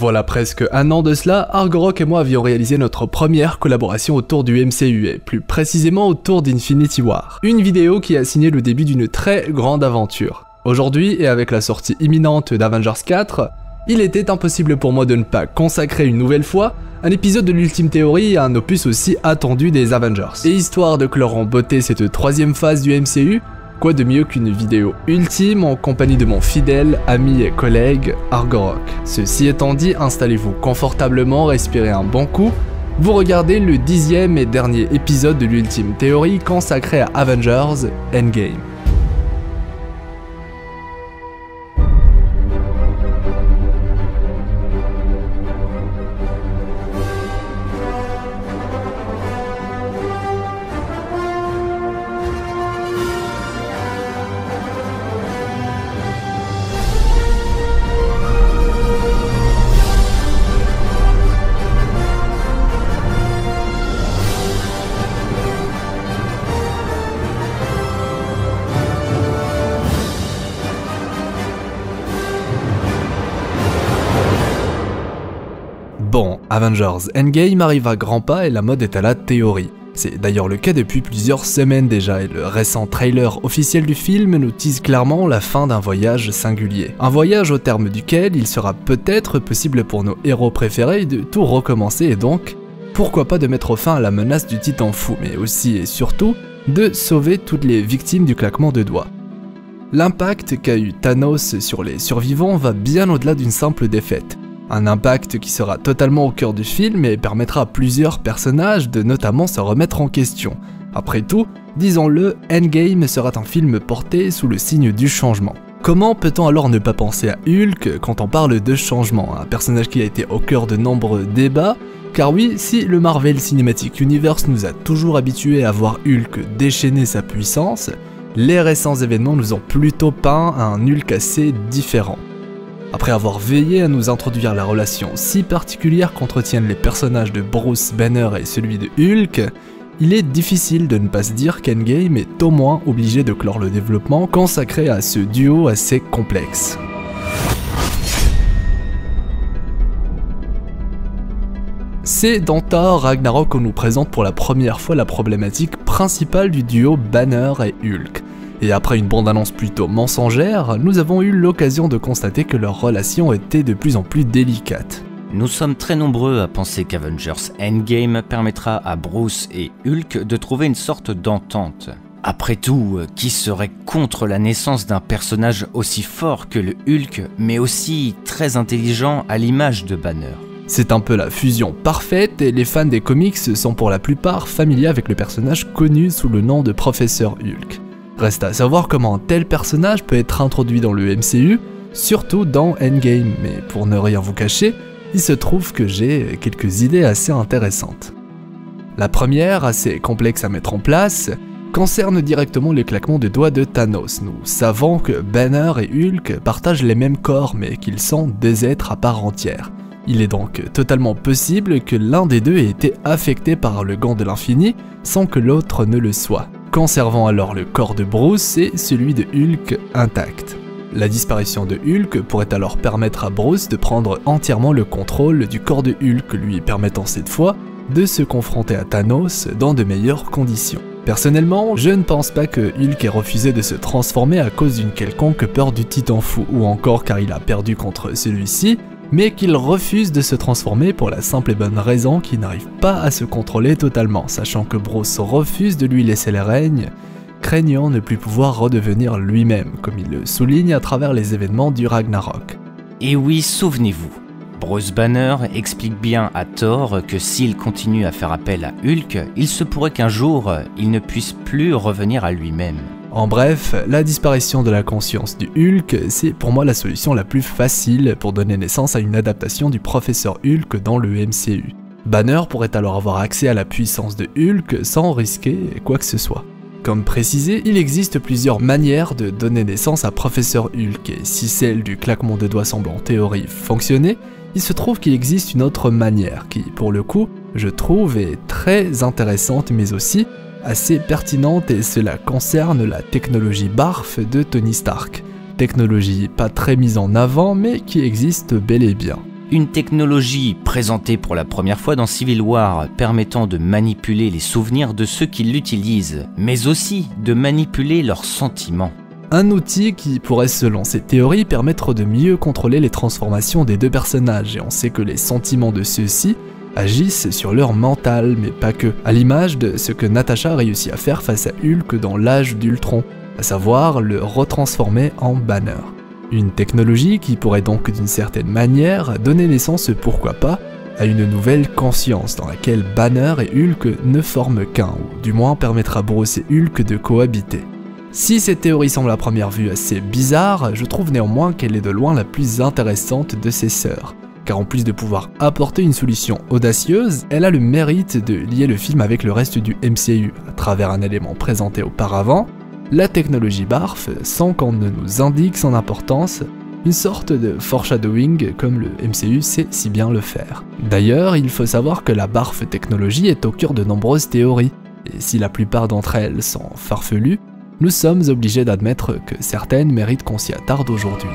Voilà presque un an de cela, Argorok et moi avions réalisé notre première collaboration autour du MCU, et plus précisément autour d'Infinity War. Une vidéo qui a signé le début d'une très grande aventure. Aujourd'hui, et avec la sortie imminente d'Avengers 4, il était impossible pour moi de ne pas consacrer une nouvelle fois un épisode de l'Ultime Théorie à un opus aussi attendu des Avengers. Et histoire de clore en beauté cette troisième phase du MCU, quoi de mieux qu'une vidéo ultime en compagnie de mon fidèle ami et collègue Argorok. Ceci étant dit, installez-vous confortablement, respirez un bon coup. Vous regardez le 10e et dernier épisode de l'Ultime Théorie consacré à Avengers Endgame. Bon, Avengers Endgame arrive à grands pas et la mode est à la théorie. C'est d'ailleurs le cas depuis plusieurs semaines déjà, et le récent trailer officiel du film nous tease clairement la fin d'un voyage singulier. Un voyage au terme duquel il sera peut-être possible pour nos héros préférés de tout recommencer, et donc, pourquoi pas de mettre fin à la menace du titan fou, mais aussi et surtout, de sauver toutes les victimes du claquement de doigts. L'impact qu'a eu Thanos sur les survivants va bien au-delà d'une simple défaite. Un impact qui sera totalement au cœur du film et permettra à plusieurs personnages de notamment se remettre en question. Après tout, disons-le, Endgame sera un film porté sous le signe du changement. Comment peut-on alors ne pas penser à Hulk quand on parle de changement, un personnage qui a été au cœur de nombreux débats? Car oui, si le Marvel Cinematic Universe nous a toujours habitués à voir Hulk déchaîner sa puissance, les récents événements nous ont plutôt peint un Hulk assez différent. Après avoir veillé à nous introduire la relation si particulière qu'entretiennent les personnages de Bruce Banner et celui de Hulk, il est difficile de ne pas se dire qu'Endgame est au moins obligé de clore le développement consacré à ce duo assez complexe. C'est dans Thor Ragnarok qu'on nous présente pour la première fois la problématique principale du duo Banner et Hulk. Et après une bande-annonce plutôt mensongère, nous avons eu l'occasion de constater que leur relation était de plus en plus délicate. Nous sommes très nombreux à penser qu'Avengers Endgame permettra à Bruce et Hulk de trouver une sorte d'entente. Après tout, qui serait contre la naissance d'un personnage aussi fort que le Hulk, mais aussi très intelligent à l'image de Banner? C'est un peu la fusion parfaite et les fans des comics sont pour la plupart familiers avec le personnage connu sous le nom de Professeur Hulk. Reste à savoir comment un tel personnage peut être introduit dans le MCU, surtout dans Endgame, mais pour ne rien vous cacher, il se trouve que j'ai quelques idées assez intéressantes. La première, assez complexe à mettre en place, concerne directement le claquement de doigts de Thanos. Nous savons que Banner et Hulk partagent les mêmes corps, mais qu'ils sont des êtres à part entière. Il est donc totalement possible que l'un des deux ait été affecté par le gant de l'infini sans que l'autre ne le soit, conservant alors le corps de Bruce et celui de Hulk intact. La disparition de Hulk pourrait alors permettre à Bruce de prendre entièrement le contrôle du corps de Hulk, lui permettant cette fois de se confronter à Thanos dans de meilleures conditions. Personnellement, je ne pense pas que Hulk ait refusé de se transformer à cause d'une quelconque peur du titan fou, ou encore car il a perdu contre celui-ci, mais qu'il refuse de se transformer pour la simple et bonne raison qu'il n'arrive pas à se contrôler totalement, sachant que Bruce refuse de lui laisser les rênes, craignant ne plus pouvoir redevenir lui-même, comme il le souligne à travers les événements du Ragnarok. Et oui, souvenez-vous, Bruce Banner explique bien à Thor que s'il continue à faire appel à Hulk, il se pourrait qu'un jour, il ne puisse plus revenir à lui-même. En bref, la disparition de la conscience du Hulk, c'est pour moi la solution la plus facile pour donner naissance à une adaptation du Professeur Hulk dans le MCU. Banner pourrait alors avoir accès à la puissance de Hulk sans risquer quoi que ce soit. Comme précisé, il existe plusieurs manières de donner naissance à Professeur Hulk, et si celle du claquement de doigts semble en théorie fonctionner, il se trouve qu'il existe une autre manière qui, pour le coup, je trouve est très intéressante mais aussi assez pertinente, et cela concerne la technologie BARF de Tony Stark. Technologie pas très mise en avant mais qui existe bel et bien. Une technologie présentée pour la première fois dans Civil War permettant de manipuler les souvenirs de ceux qui l'utilisent, mais aussi de manipuler leurs sentiments. Un outil qui pourrait, selon ces théories, permettre de mieux contrôler les transformations des deux personnages, et on sait que les sentiments de ceux-ci agissent sur leur mental, mais pas que, à l'image de ce que Natasha a réussi à faire face à Hulk dans l'âge d'Ultron, à savoir le retransformer en Banner. Une technologie qui pourrait donc d'une certaine manière donner naissance, pourquoi pas, à une nouvelle conscience dans laquelle Banner et Hulk ne forment qu'un, ou du moins permettra à Bruce et Hulk de cohabiter. Si cette théorie semble à première vue assez bizarre, je trouve néanmoins qu'elle est de loin la plus intéressante de ses sœurs. Car en plus de pouvoir apporter une solution audacieuse, elle a le mérite de lier le film avec le reste du MCU, à travers un élément présenté auparavant, la technologie BARF, sans qu'on ne nous indique son importance, une sorte de foreshadowing comme le MCU sait si bien le faire. D'ailleurs, il faut savoir que la BARF technologie est au cœur de nombreuses théories, et si la plupart d'entre elles sont farfelues, nous sommes obligés d'admettre que certaines méritent qu'on s'y attarde aujourd'hui.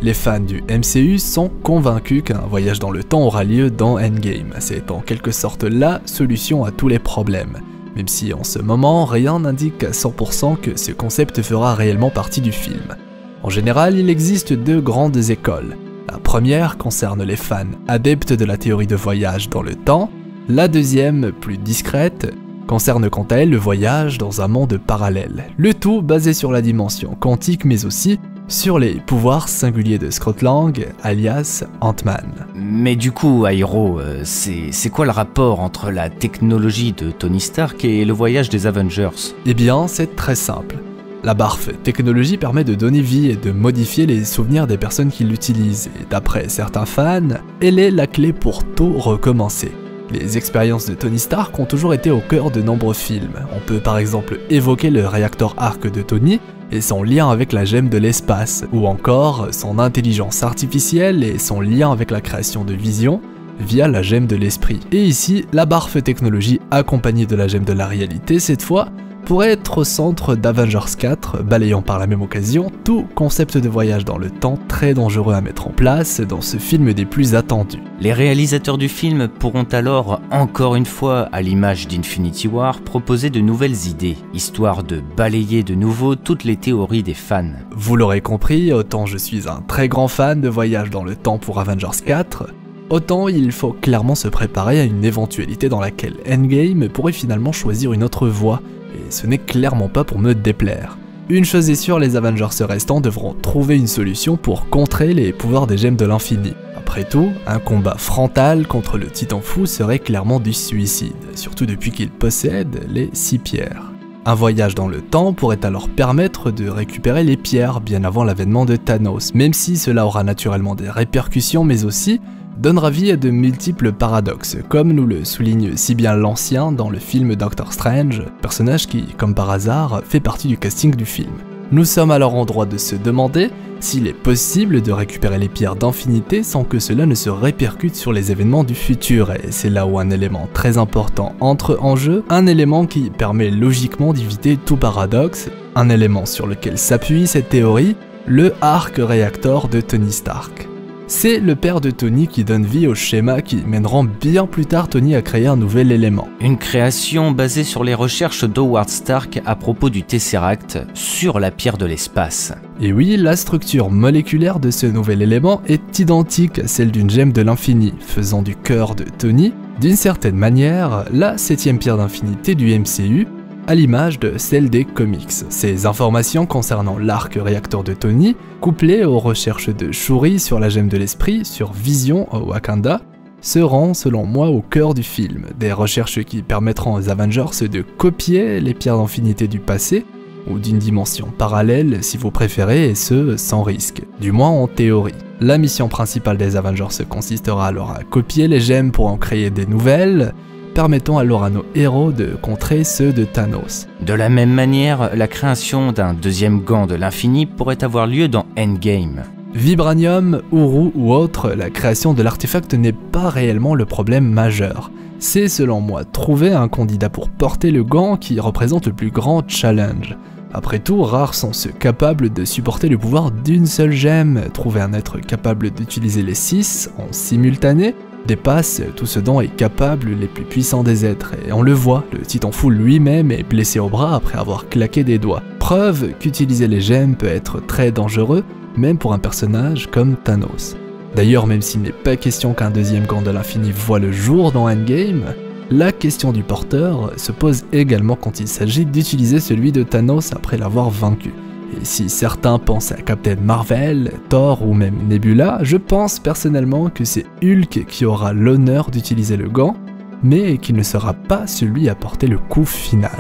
Les fans du MCU sont convaincus qu'un voyage dans le temps aura lieu dans Endgame. C'est en quelque sorte la solution à tous les problèmes. Même si en ce moment, rien n'indique à 100% que ce concept fera réellement partie du film. En général, il existe deux grandes écoles. La première concerne les fans adeptes de la théorie de voyage dans le temps. La deuxième, plus discrète, concerne quant à elle le voyage dans un monde parallèle. Le tout basé sur la dimension quantique mais aussi sur les pouvoirs singuliers de Scott Lang, alias Ant-Man. Mais du coup, Airo, c'est quoi le rapport entre la technologie de Tony Stark et le voyage des Avengers? Eh bien, c'est très simple. La BARF technologie permet de donner vie et de modifier les souvenirs des personnes qui l'utilisent, et d'après certains fans, elle est la clé pour tout recommencer. Les expériences de Tony Stark ont toujours été au cœur de nombreux films. On peut par exemple évoquer le réacteur Arc de Tony et son lien avec la gemme de l'espace, ou encore son intelligence artificielle et son lien avec la création de Vision via la gemme de l'esprit. Et ici, la BARF technologie accompagnée de la gemme de la réalité cette fois, pourrait être au centre d'Avengers 4, balayant par la même occasion tout concept de voyage dans le temps très dangereux à mettre en place dans ce film des plus attendus. Les réalisateurs du film pourront alors, encore une fois, à l'image d'Infinity War, proposer de nouvelles idées, histoire de balayer de nouveau toutes les théories des fans. Vous l'aurez compris, autant je suis un très grand fan de voyage dans le temps pour Avengers 4, autant il faut clairement se préparer à une éventualité dans laquelle Endgame pourrait finalement choisir une autre voie, et ce n'est clairement pas pour me déplaire. Une chose est sûre, les Avengers restants devront trouver une solution pour contrer les pouvoirs des gemmes de l'infini. Après tout, un combat frontal contre le Titan fou serait clairement du suicide, surtout depuis qu'il possède les 6 pierres. Un voyage dans le temps pourrait alors permettre de récupérer les pierres bien avant l'avènement de Thanos, même si cela aura naturellement des répercussions, mais aussi donnera vie à de multiples paradoxes, comme nous le souligne si bien l'ancien dans le film Doctor Strange, personnage qui, comme par hasard, fait partie du casting du film. Nous sommes alors en droit de se demander s'il est possible de récupérer les pierres d'infinité sans que cela ne se répercute sur les événements du futur, et c'est là où un élément très important entre en jeu, un élément qui permet logiquement d'éviter tout paradoxe, un élément sur lequel s'appuie cette théorie, le Arc Reactor de Tony Stark. C'est le père de Tony qui donne vie au schéma qui mèneront bien plus tard Tony à créer un nouvel élément. Une création basée sur les recherches d'Howard Stark à propos du Tesseract sur la pierre de l'espace. Et oui, la structure moléculaire de ce nouvel élément est identique à celle d'une gemme de l'infini, faisant du cœur de Tony, d'une certaine manière, la 7ème pierre d'infinité du MCU, à l'image de celle des comics. Ces informations concernant l'arc réacteur de Tony, couplées aux recherches de Shuri sur la gemme de l'esprit, sur Vision au Wakanda, seront selon moi au cœur du film. Des recherches qui permettront aux Avengers de copier les pierres d'infinité du passé, ou d'une dimension parallèle si vous préférez, et ce sans risque, du moins en théorie. La mission principale des Avengers consistera alors à copier les gemmes pour en créer des nouvelles, permettant alors à nos héros de contrer ceux de Thanos. De la même manière, la création d'un deuxième gant de l'infini pourrait avoir lieu dans Endgame. Vibranium, Uru ou autre, la création de l'artefact n'est pas réellement le problème majeur. C'est selon moi trouver un candidat pour porter le gant qui représente le plus grand challenge. Après tout, rares sont ceux capables de supporter le pouvoir d'une seule gemme. Trouver un être capable d'utiliser les 6 en simultané dépasse tout ce dont est capable les plus puissants des êtres, et on le voit, le Titan Fou lui-même est blessé au bras après avoir claqué des doigts. Preuve qu'utiliser les gemmes peut être très dangereux, même pour un personnage comme Thanos. D'ailleurs, même s'il n'est pas question qu'un deuxième gant de l'infini voit le jour dans Endgame, la question du porteur se pose également quand il s'agit d'utiliser celui de Thanos après l'avoir vaincu. Et si certains pensent à Captain Marvel, Thor ou même Nebula, je pense personnellement que c'est Hulk qui aura l'honneur d'utiliser le gant, mais qui ne sera pas celui à porter le coup final.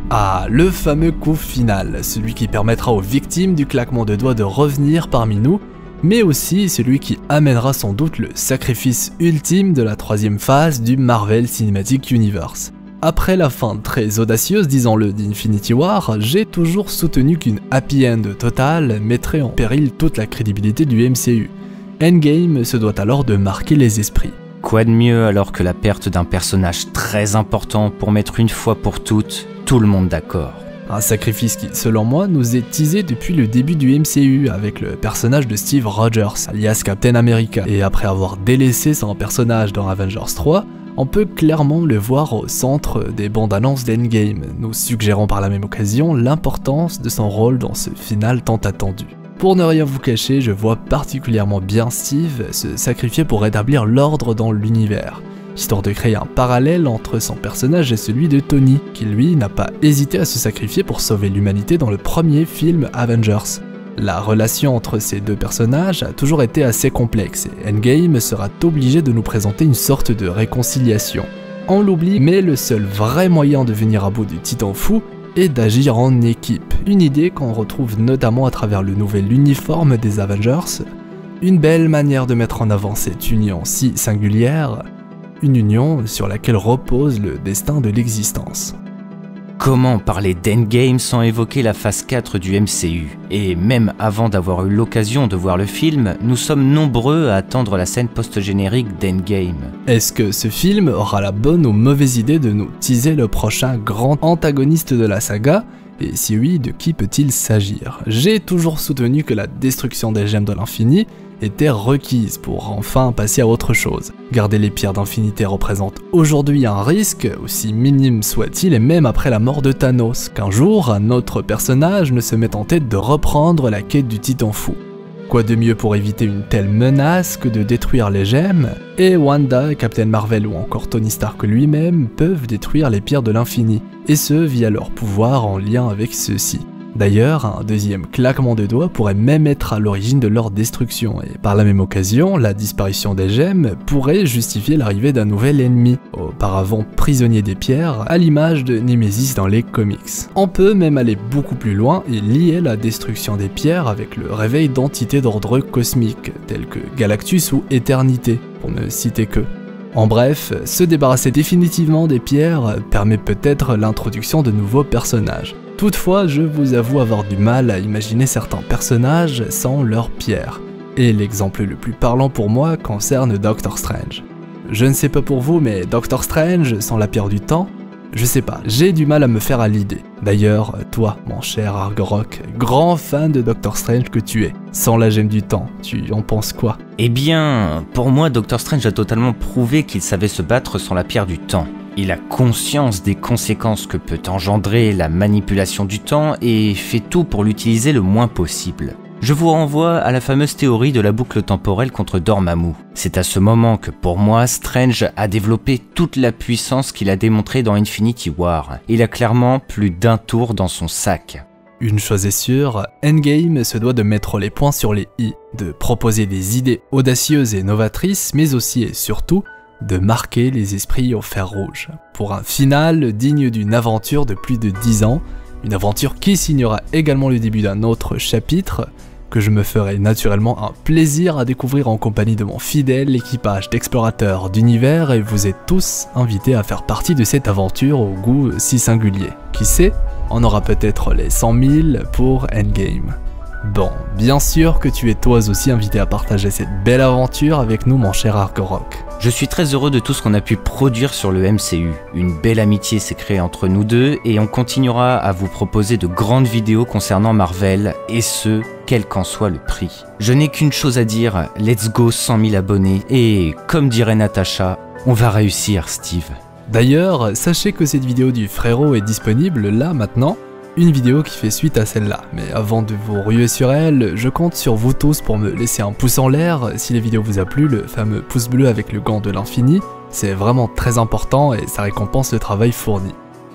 Ah, le fameux coup final, celui qui permettra aux victimes du claquement de doigts de revenir parmi nous, mais aussi celui qui amènera sans doute le sacrifice ultime de la troisième phase du Marvel Cinematic Universe. Après la fin très audacieuse, disons-le, d'Infinity War, j'ai toujours soutenu qu'une happy end totale mettrait en péril toute la crédibilité du MCU. Endgame se doit alors de marquer les esprits. Quoi de mieux alors que la perte d'un personnage très important pour mettre une fois pour toutes tout le monde d'accord. Un sacrifice qui, selon moi, nous est teasé depuis le début du MCU avec le personnage de Steve Rogers, alias Captain America, et après avoir délaissé son personnage dans Avengers 3, on peut clairement le voir au centre des bandes annonces d'Endgame, nous suggérant par la même occasion l'importance de son rôle dans ce final tant attendu. Pour ne rien vous cacher, je vois particulièrement bien Steve se sacrifier pour rétablir l'ordre dans l'univers, histoire de créer un parallèle entre son personnage et celui de Tony, qui lui n'a pas hésité à se sacrifier pour sauver l'humanité dans le premier film Avengers. La relation entre ces deux personnages a toujours été assez complexe et Endgame sera obligé de nous présenter une sorte de réconciliation. On l'oublie, mais le seul vrai moyen de venir à bout du Titan Fou est d'agir en équipe, une idée qu'on retrouve notamment à travers le nouvel uniforme des Avengers, une belle manière de mettre en avant cette union si singulière, une union sur laquelle repose le destin de l'existence. Comment parler d'Endgame sans évoquer la phase 4 du MCU? Et même avant d'avoir eu l'occasion de voir le film, nous sommes nombreux à attendre la scène post-générique d'Endgame. Est-ce que ce film aura la bonne ou mauvaise idée de nous teaser le prochain grand antagoniste de la saga? Et si oui, de qui peut-il s'agir? J'ai toujours soutenu que la destruction des gemmes de l'infini était requise pour enfin passer à autre chose. Garder les pierres d'infinité représente aujourd'hui un risque, aussi minime soit-il, et même après la mort de Thanos, qu'un jour un autre personnage ne se mette en tête de reprendre la quête du Titan Fou. Quoi de mieux pour éviter une telle menace que de détruire les gemmes? Et Wanda, Captain Marvel ou encore Tony Stark lui-même peuvent détruire les pierres de l'infini, et ce via leur pouvoir en lien avec ceux-ci. D'ailleurs, un deuxième claquement de doigts pourrait même être à l'origine de leur destruction, et par la même occasion, la disparition des gemmes pourrait justifier l'arrivée d'un nouvel ennemi, auparavant prisonnier des pierres, à l'image de Nemesis dans les comics. On peut même aller beaucoup plus loin et lier la destruction des pierres avec le réveil d'entités d'ordre cosmique, telles que Galactus ou Éternité, pour ne citer que. En bref, se débarrasser définitivement des pierres permet peut-être l'introduction de nouveaux personnages. Toutefois, je vous avoue avoir du mal à imaginer certains personnages sans leurs pierres. Et l'exemple le plus parlant pour moi concerne Doctor Strange. Je ne sais pas pour vous, mais Doctor Strange sans la pierre du temps, je sais pas, j'ai du mal à me faire à l'idée. D'ailleurs, toi, mon cher Argorok, grand fan de Doctor Strange que tu es, sans la gemme du temps, tu en penses quoi? Eh bien, pour moi, Doctor Strange a totalement prouvé qu'il savait se battre sans la pierre du temps. Il a conscience des conséquences que peut engendrer la manipulation du temps et fait tout pour l'utiliser le moins possible. Je vous renvoie à la fameuse théorie de la boucle temporelle contre Dormammu. C'est à ce moment que pour moi, Strange a développé toute la puissance qu'il a démontrée dans Infinity War. Il a clairement plus d'un tour dans son sac. Une chose est sûre, Endgame se doit de mettre les points sur les i, de proposer des idées audacieuses et novatrices, mais aussi et surtout de marquer les esprits au fer rouge, pour un final digne d'une aventure de plus de 10 ans, une aventure qui signera également le début d'un autre chapitre, que je me ferai naturellement un plaisir à découvrir en compagnie de mon fidèle équipage d'explorateurs d'univers, et vous êtes tous invités à faire partie de cette aventure au goût si singulier. Qui sait, on aura peut-être les 100 000 pour Endgame. Bon, bien sûr que tu es toi aussi invité à partager cette belle aventure avec nous mon cher Argorok. Je suis très heureux de tout ce qu'on a pu produire sur le MCU. Une belle amitié s'est créée entre nous deux et on continuera à vous proposer de grandes vidéos concernant Marvel, et ce, quel qu'en soit le prix. Je n'ai qu'une chose à dire, let's go 100 000 abonnés et, comme dirait Natacha, on va réussir Steve. D'ailleurs, sachez que cette vidéo du frérot est disponible là maintenant, une vidéo qui fait suite à celle-là. Mais avant de vous ruer sur elle, je compte sur vous tous pour me laisser un pouce en l'air si la vidéo vous a plu, le fameux pouce bleu avec le gant de l'infini. C'est vraiment très important et ça récompense le travail fourni.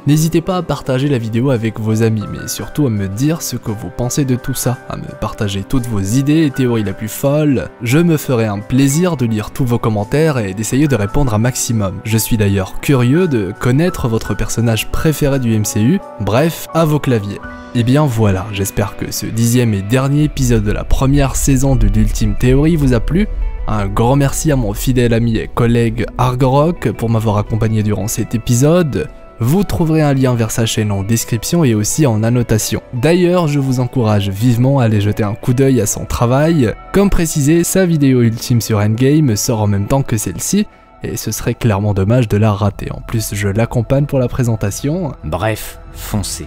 N'hésitez pas à partager la vidéo avec vos amis, mais surtout à me dire ce que vous pensez de tout ça, à me partager toutes vos idées et théories la plus folles. Je me ferai un plaisir de lire tous vos commentaires et d'essayer de répondre un maximum. Je suis d'ailleurs curieux de connaître votre personnage préféré du MCU, bref, à vos claviers. Et bien voilà, j'espère que ce 10e et dernier épisode de la première saison de l'Ultime Théorie vous a plu. Un grand merci à mon fidèle ami et collègue Argorok pour m'avoir accompagné durant cet épisode. Vous trouverez un lien vers sa chaîne en description et aussi en annotation. D'ailleurs, je vous encourage vivement à aller jeter un coup d'œil à son travail. Comme précisé, sa vidéo ultime sur Endgame sort en même temps que celle-ci, et ce serait clairement dommage de la rater. En plus, je l'accompagne pour la présentation. Bref, foncez.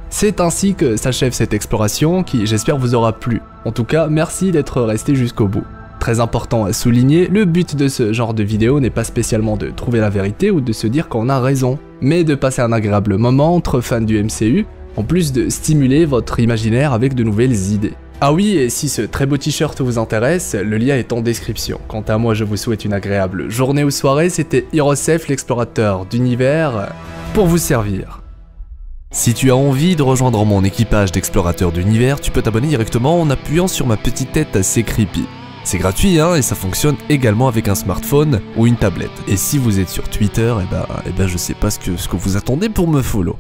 C'est ainsi que s'achève cette exploration qui, j'espère, vous aura plu. En tout cas, merci d'être resté jusqu'au bout. Très important à souligner, le but de ce genre de vidéo n'est pas spécialement de trouver la vérité ou de se dire qu'on a raison, mais de passer un agréable moment entre fans du MCU, en plus de stimuler votre imaginaire avec de nouvelles idées. Ah oui, et si ce très beau t-shirt vous intéresse, le lien est en description. Quant à moi, je vous souhaite une agréable journée ou soirée, c'était Hirosef, l'explorateur d'univers, pour vous servir. Si tu as envie de rejoindre mon équipage d'explorateurs d'univers, tu peux t'abonner directement en appuyant sur ma petite tête assez creepy. C'est gratuit hein, et ça fonctionne également avec un smartphone ou une tablette. Et si vous êtes sur Twitter, eh ben je sais pas ce que vous attendez pour me follow.